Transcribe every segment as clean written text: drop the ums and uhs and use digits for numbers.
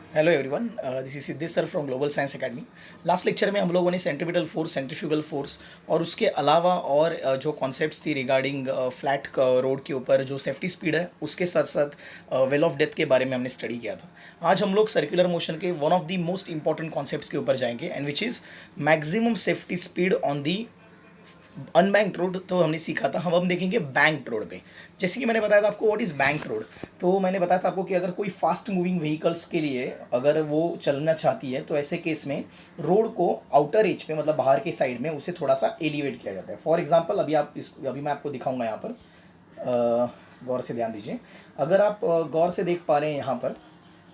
Hello everyone, this is Siddhesh sir from global science academy. Last lecture में हम लोगों ने सेंट्रीपिटल फोर्स, सेंट्रीफ्यूगल फोर्स और उसके अलावा और जो कॉन्सेप्ट्स थी रिगार्डिंग फ्लैट रोड के ऊपर जो सेफ्टी स्पीड है उसके साथ साथ वेल ऑफ डेथ के बारे में हमने स्टडी किया था। आज हम लोग सर्कुलर मोशन के one of the most important concepts के ऊपर जाएंगे and which is maximum safety speed on the unbanked road. तो हमने सीखा था, हम देखेंगे बैंक्ड रोड पे। जैसे कि मैंने बताया था आपको व्हाट इज़ बैंक्ड रोड। तो मैंने बताया था आपको कि अगर कोई फास्ट मूविंग व्हीकल्स के लिए अगर वो चलना चाहती है तो ऐसे केस में रोड को आउटर एज पे मतलब बाहर के साइड में उसे थोड़ा सा एलिवेट किया जाता है। फॉर एग्जाम्पल अभी मैं आपको दिखाऊंगा यहाँ पर। गौर से ध्यान दीजिए। अगर आप गौर से देख पा रहे हैं यहाँ पर,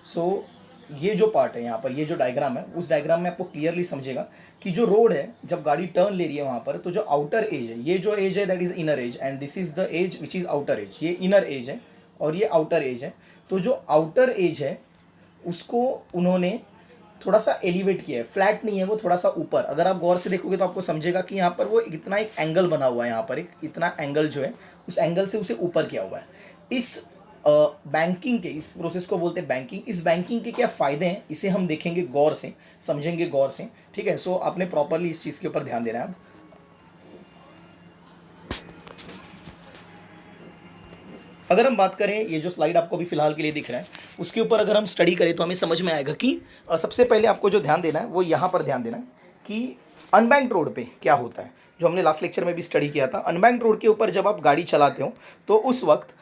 सो ये जो पार्ट है यहाँ पर, ये जो डायग्राम है, उस डायग्राम में आपको क्लियरली समझेगा कि जो रोड है जब गाड़ी टर्न ले रही है वहाँ पर, तो जो आउटर एज है, ये जो एज है that is inner edge and this is the edge which is outer edge. ये इनर एज है और ये आउटर एज है। तो जो आउटर एज है उसको उन्होंने थोड़ा सा एलिवेट किया है, फ्लैट नहीं है वो, थोड़ा सा ऊपर। अगर आप गौर से देखोगे तो आपको समझेगा कि यहाँ पर वो इतना एक एंगल बना हुआ है, यहाँ पर एक इतना एंगल जो है उस एंगल से उसे ऊपर किया हुआ है। इस बैंकिंग के, इस प्रोसेस को बोलते हैं बैंकिंग। इस बैंकिंग के क्या फ़ायदे हैं इसे हम देखेंगे गौर से, समझेंगे गौर से। ठीक है, सो आपने प्रॉपरली इस चीज़ के ऊपर ध्यान देना है। अब अगर हम बात करें, ये जो स्लाइड आपको अभी फिलहाल के लिए दिख रहा है उसके ऊपर अगर हम स्टडी करें तो हमें समझ में आएगा कि सबसे पहले आपको जो ध्यान देना है वो यहाँ पर ध्यान देना है कि अनबैंक्ड रोड पे क्या होता है, जो हमने लास्ट लेक्चर में भी स्टडी किया था। अनबैंक्ड रोड के ऊपर जब आप गाड़ी चलाते हो तो उस वक्त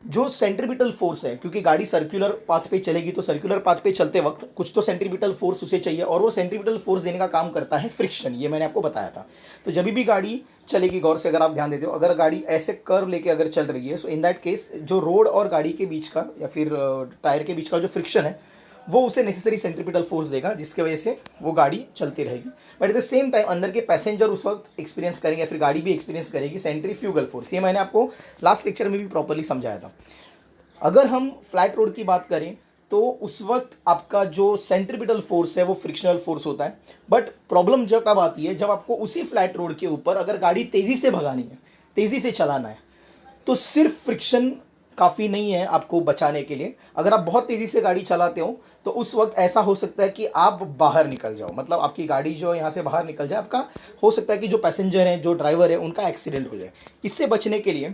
जो सेंट्रीपिटल फोर्स है, क्योंकि गाड़ी सर्कुलर पाथ पे चलेगी तो सर्कुलर पाथ पे चलते वक्त कुछ तो सेंट्रीपिटल फोर्स उसे चाहिए और वो सेंट्रीपिटल फोर्स देने का काम करता है फ्रिक्शन। ये मैंने आपको बताया था। तो जब भी गाड़ी चलेगी, गौर से अगर आप ध्यान देते हो, अगर गाड़ी ऐसे कर्व लेके अगर चल रही है, सो इन दैट केस जो रोड और गाड़ी के बीच का या फिर टायर के बीच का जो फ्रिक्शन है वो उसे नेसेसरी सेंट्रीपिटल फोर्स देगा, जिसकी वजह से वो गाड़ी चलती रहेगी। But at the same time अंदर के पैसेंजर उस वक्त एक्सपीरियंस करेंगे या फिर गाड़ी भी एक्सपीरियंस करेगी सेंट्रीफ्यूगल फोर्स। ये मैंने आपको लास्ट लेक्चर में भी प्रॉपरली समझाया था। अगर हम फ्लैट रोड की बात करें तो उस वक्त आपका जो सेंट्रीपिटल फोर्स है वो फ्रिक्शनल फोर्स होता है। बट प्रॉब्लम जब तब आती है जब आपको उसी फ्लैट रोड के ऊपर अगर गाड़ी तेज़ी से भगानी है, तेज़ी से चलाना है, तो सिर्फ फ्रिक्शन काफ़ी नहीं है आपको बचाने के लिए। अगर आप बहुत तेज़ी से गाड़ी चलाते हो तो उस वक्त ऐसा हो सकता है कि आप बाहर निकल जाओ, मतलब आपकी गाड़ी जो है यहाँ से बाहर निकल जाए। आपका हो सकता है कि जो पैसेंजर हैं, जो ड्राइवर है, उनका एक्सीडेंट हो जाए। इससे बचने के लिए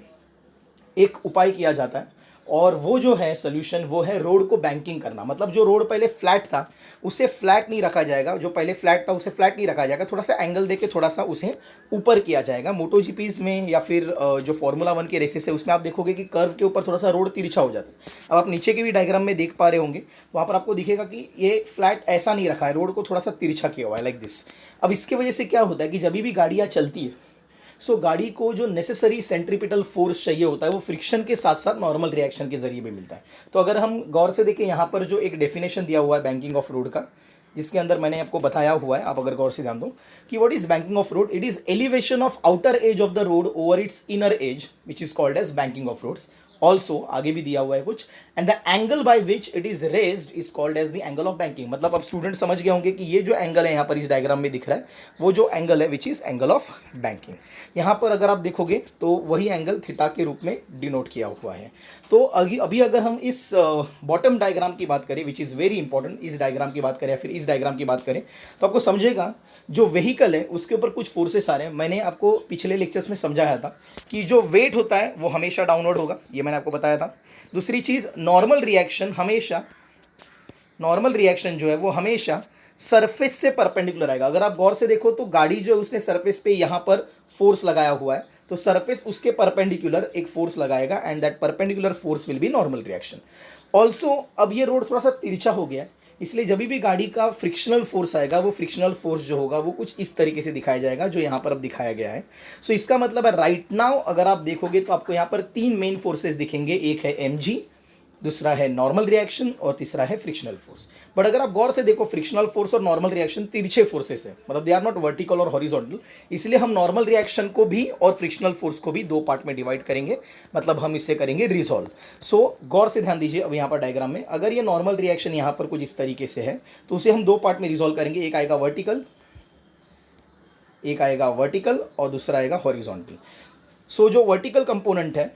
एक उपाय किया जाता है और वो जो है सोल्यूशन, वो है रोड को बैंकिंग करना। मतलब जो रोड पहले फ्लैट था उसे फ्लैट नहीं रखा जाएगा, जो पहले फ्लैट था उसे फ्लैट नहीं रखा जाएगा, थोड़ा सा एंगल देके थोड़ा सा उसे ऊपर किया जाएगा। मोटो जीपीज में या फिर जो फार्मूला 1 के रेसेस है उसमें आप देखोगे कि कर्व के ऊपर थोड़ा सा रोड तिरछा हो जाता है। अब आप नीचे के भी डायग्राम में देख पा रहे होंगे, वहाँ पर आपको दिखेगा कि ये फ्लैट ऐसा नहीं रखा है, रोड को थोड़ा सा तिरछा किया हुआ है लाइक दिस। अब इसकी वजह से क्या होता है कि जब भी गाड़ियाँ चलती है, सो गाड़ी को जो नेसेसरी सेंट्रीपिटल फोर्स चाहिए होता है वो फ्रिक्शन के साथ साथ नॉर्मल रिएक्शन के जरिए भी मिलता है। तो अगर हम गौर से देखें, यहाँ पर जो एक डेफिनेशन दिया हुआ है बैंकिंग ऑफ रोड का, जिसके अंदर मैंने आपको बताया हुआ है, आप अगर गौर से ध्यान दो कि what is banking of road. It is elevation of outer edge of the road over its inner edge which is called as banking of roads. Also आगे भी दिया हुआ है कुछ, and the angle by which it is raised is called as the angle of banking. मतलब अब student समझ गए होंगे कि ये जो एंगल है यहाँ पर इस डायग्राम में दिख रहा है वो जो एंगल है which is angle of banking. यहाँ पर अगर आप देखोगे तो वही एंगल थीटा के रूप में डिनोट किया हुआ है। तो अभी अगर हम इस बॉटम डायग्राम की बात करें विच इज़ वेरी इंपॉर्टेंट, इस डायग्राम की बात करें या फिर इस डायग्राम की बात करें, तो आपको समझेगा जो व्हीकल है उसके ऊपर कुछ फोर्सेस आ रहे हैं। मैंने आपको पिछले लेक्चर्स में समझाया था कि जो वेट होता है वो हमेशा डाउनवर्ड होगा, ये मैंने आपको बताया था। दूसरी चीज़, नॉर्मल रिएक्शन हमेशा, नॉर्मल रिएक्शन जो है वो हमेशा सरफेस से परपेंडिकुलर आएगा। अगर आप गौर से देखो तो गाड़ी जो है उसने सरफेस पे यहाँ पर फोर्स लगाया हुआ है, तो सरफेस उसके परपेंडिकुलर एक फोर्स लगाएगा and that perpendicular force will be normal reaction. Also अब ये रोड थोड़ा सा तिरछा हो गया है, इसलिए जब भी गाड़ी का फ्रिक्शनल फोर्स आएगा वो फ्रिक्शनल फोर्स जो होगा वो कुछ इस तरीके से दिखाया जाएगा जो यहाँ पर अब दिखाया गया है। सो इसका मतलब है राइट नाउ अगर आप देखोगे तो आपको यहाँ पर तीन मेन फोर्सेस दिखेंगे, एक है एमजी, दूसरा है नॉर्मल रिएक्शन और तीसरा है फ्रिक्शनल फोर्स। बट अगर आप गौर से देखो फ्रिक्शनल फोर्स और नॉर्मल रिएक्शन तिरछे फोर्सेस है, मतलब दे आर नॉट वर्टिकल और हॉरिजॉन्टल, इसलिए हम नॉर्मल रिएक्शन को भी और फ्रिक्शनल फोर्स को भी दो पार्ट में डिवाइड करेंगे, मतलब हम इसे करेंगे रिजॉल्व। सो गौर से ध्यान दीजिए, अब यहाँ पर डायग्राम में अगर ये नॉर्मल रिएक्शन यहाँ पर कुछ इस तरीके से है तो उसे हम दो पार्ट में रिजॉल्व करेंगे, एक आएगा वर्टिकल, एक आएगा वर्टिकल और दूसरा आएगा हॉरिजॉन्टल। सो जो वर्टिकल कंपोनेंट है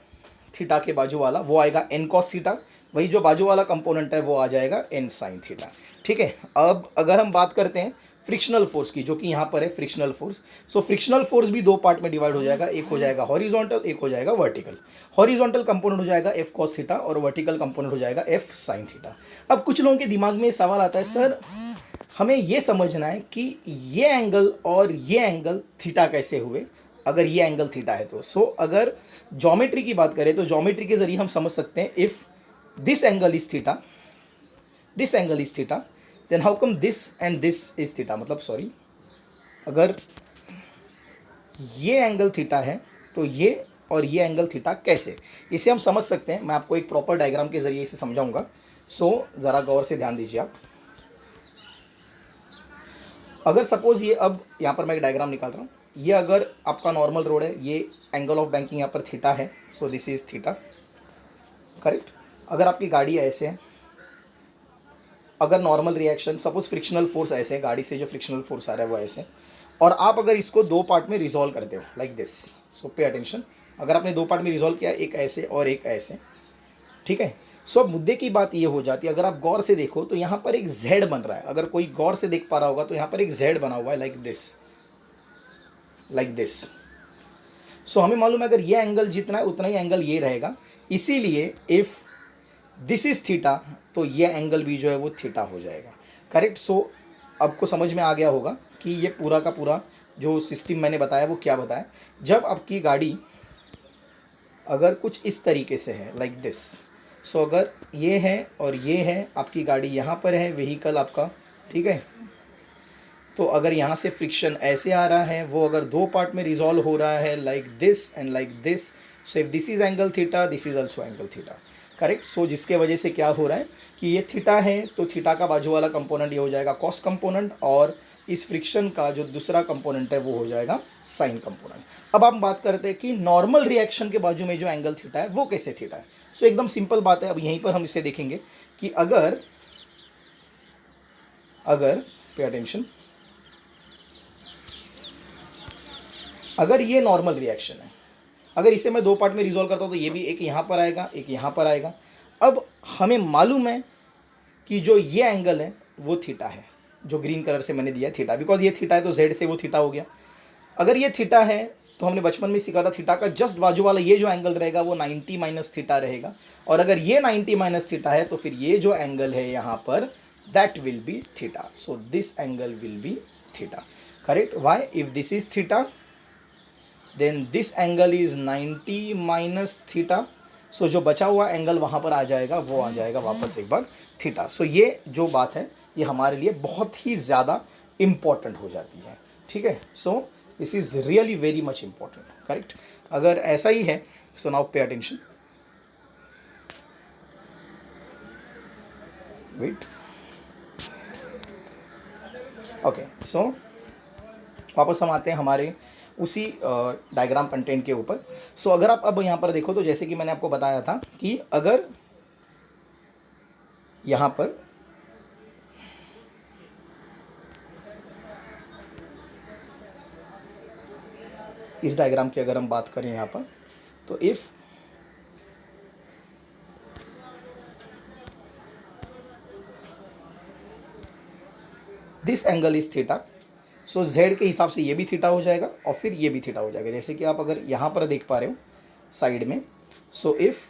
थीटा के बाजू वाला वो आएगा एन कॉस थीटा, वही जो बाजू वाला कंपोनेंट है वो आ जाएगा n साइन थीटा। ठीक है, अब अगर हम बात करते हैं फ्रिक्शनल फोर्स की, जो कि यहाँ पर है फ्रिक्शनल फोर्स। सो फ्रिक्शनल फोर्स भी दो पार्ट में डिवाइड हो जाएगा, एक हो जाएगा हॉरिजॉन्टल, एक हो जाएगा वर्टिकल। हॉरिजॉन्टल कंपोनेंट हो जाएगा F cos थीटा और वर्टिकल कंपोनेंट हो जाएगा F sin थीटा। अब कुछ लोगों के दिमाग में सवाल आता है, सर हमें ये समझना है कि ये एंगल और ये एंगल थीटा कैसे हुए अगर ये एंगल थीटा है तो। सो अगर ज्योमेट्री की बात करें तो ज्योमेट्री के जरिए हम समझ सकते हैं, if this angle is theta, this angle is theta, then how come this and this is theta. मतलब सॉरी, अगर ये एंगल थीटा है तो ये और ये एंगल थीटा कैसे, इसे हम समझ सकते हैं। मैं आपको एक प्रॉपर डायग्राम के जरिए इसे समझाऊंगा। सो ज़रा गौर से ध्यान दीजिए आप। अगर सपोज ये, अब यहाँ पर मैं एक डायग्राम निकाल रहा हूँ, ये अगर आपका नॉर्मल रोड है, ये एंगल ऑफ बैंकिंग यहाँ पर थीटा है, so this is theta, correct. अगर आपकी गाड़ी ऐसे है, अगर normal reaction, suppose frictional force ऐसे है, गाड़ी से जो फ्रिक्शनल फोर्स आ रहा है वो ऐसे, और आप अगर इसको दो पार्ट में रिजॉल्व करते हो like this, so pay attention, अगर आपने दो पार्ट में रिजॉल्व किया, एक ऐसे और एक ऐसे, ठीक है। सो अब मुद्दे की बात ये हो जाती है, अगर आप गौर से देखो तो यहाँ पर एक Z बन रहा है। अगर कोई गौर से देख पा रहा होगा तो यहाँ पर एक Z बना हुआ है लाइक दिस, लाइक दिस। सो हमें मालूम है अगर ये एंगल जितना है उतना ही एंगल ये रहेगा, इसीलिए इफ दिस इज थीटा तो ये एंगल भी जो है वो थीटा हो जाएगा, करेक्ट। सो आपको समझ में आ गया होगा कि ये पूरा का पूरा जो सिस्टम मैंने बताया वो क्या बताया। जब आपकी गाड़ी अगर कुछ इस तरीके से है लाइक दिस, सो अगर ये है और ये है, आपकी गाड़ी यहाँ पर है, व्हीकल आपका, ठीक है। तो अगर यहाँ से फ्रिक्शन ऐसे आ रहा है, वो अगर दो पार्ट में रिजॉल्व हो रहा है like this and like this, so if this is angle theta, this is also angle theta, correct. So जिसके वजह से क्या हो रहा है कि ये थीटा है तो थीटा का बाजू वाला कंपोनेंट ये हो जाएगा कॉस कंपोनेंट, और इस फ्रिक्शन का जो दूसरा कंपोनेंट है वो हो जाएगा साइन कंपोनेंट। अब हम बात करते हैं कि नॉर्मल रिएक्शन के बाजू में जो एंगल थीटा है वो कैसे थीटा है। सो एकदम सिंपल बात है, अब यहीं पर हम इसे देखेंगे कि अगर पे अटेंशन, अगर ये नॉर्मल रिएक्शन है, अगर इसे मैं दो पार्ट में रिजॉल्व करता हूँ तो ये भी एक यहाँ पर आएगा, एक यहाँ पर आएगा। अब हमें मालूम है कि जो ये एंगल है वो थीटा है, जो ग्रीन कलर से मैंने दिया थीटा, बिकॉज ये थीटा है तो Z से वो थीटा हो गया। अगर ये थीटा है तो हमने बचपन में सीखा था थीटा का जस्ट बाजू वाला ये जो एंगल रहेगा वो 90 माइनस थीटा रहेगा, और अगर ये 90 माइनस थीटा है तो फिर ये जो एंगल है यहाँ पर that will be theta. So this angle will be theta, correct. Why? If this is theta then this angle is 90 minus theta, so जो बचा हुआ एंगल वहाँ पर आ जाएगा, वो आ जाएगा वापस एक बार थीटा। सो ये जो बात है ये हमारे लिए बहुत ही ज़्यादा इम्पॉर्टेंट हो जाती है, ठीक है। So this is really very much important, correct. अगर ऐसा ही है, so now pay attention, wait, okay. So वापस हम आते हैं हमारे उसी डायग्राम कंटेंट के ऊपर। सो अगर आप अब यहाँ पर देखो तो जैसे कि मैंने आपको बताया था कि अगर यहाँ पर इस डायग्राम की अगर हम बात करें यहाँ पर, तो if this angle is theta, so Z के हिसाब से ये भी थीटा हो जाएगा और फिर ये भी थीटा हो जाएगा। जैसे कि आप अगर यहाँ पर देख पा रहे हो साइड में, सो इफ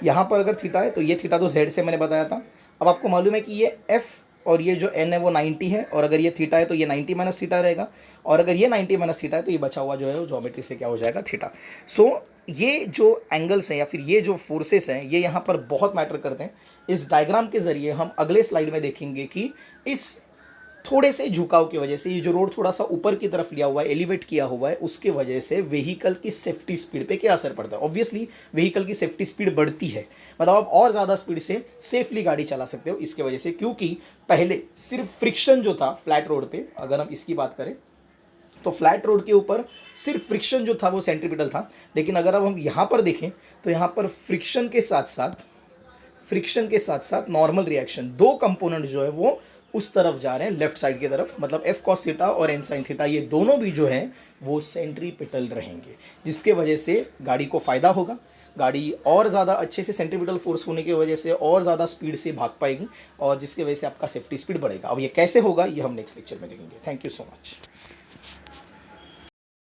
यहाँ पर अगर थीटा है तो ये थीटा तो Z से मैंने बताया था। अब आपको मालूम है कि ये F और ये जो N है वो 90 है, और अगर ये थीटा है तो ये 90 माइनस थीटा रहेगा, और अगर ये 90 माइनस थीटा है तो ये बचा हुआ जो है वो ज्योमेट्री से क्या हो जाएगा, थीटा। सो ये जो एंगल्स हैं या फिर ये जो फोर्सेस हैं ये यहाँ पर बहुत मैटर करते हैं। इस डायग्राम के ज़रिए हम अगले स्लाइड में देखेंगे कि इस थोड़े से झुकाव की वजह से ये जो रोड थोड़ा सा ऊपर की तरफ लिया हुआ है, एलिवेट किया हुआ है, उसके वजह से व्हीकल की सेफ्टी स्पीड पे क्या असर पड़ता है। ऑब्वियसली व्हीकल की सेफ्टी स्पीड बढ़ती है, मतलब आप और ज़्यादा स्पीड से सेफली गाड़ी चला सकते हो इसके वजह से, क्योंकि पहले सिर्फ फ्रिक्शन जो था फ्लैट रोड पे, अगर हम इसकी बात करें तो फ्लैट रोड के ऊपर सिर्फ फ्रिक्शन जो था वो सेंट्रीपिटल था, लेकिन अगर अब हम यहाँ पर देखें तो यहाँ पर फ्रिक्शन के साथ साथ नॉर्मल रिएक्शन, दो कंपोनेंट जो है वो उस तरफ जा रहे हैं, लेफ्ट साइड की तरफ, मतलब एफ कॉस थीटा और एन साइन थीटा ये दोनों भी जो है वो सेंट्रीपिटल रहेंगे, जिसके वजह से गाड़ी को फ़ायदा होगा, गाड़ी और ज़्यादा अच्छे से सेंट्रीपिटल फोर्स होने की वजह से और ज़्यादा स्पीड से भाग पाएगी और जिसकी वजह से आपका सेफ्टी स्पीड बढ़ेगा। अब ये कैसे होगा ये हम नेक्स्ट लेक्चर में देखेंगे। Thank you so much.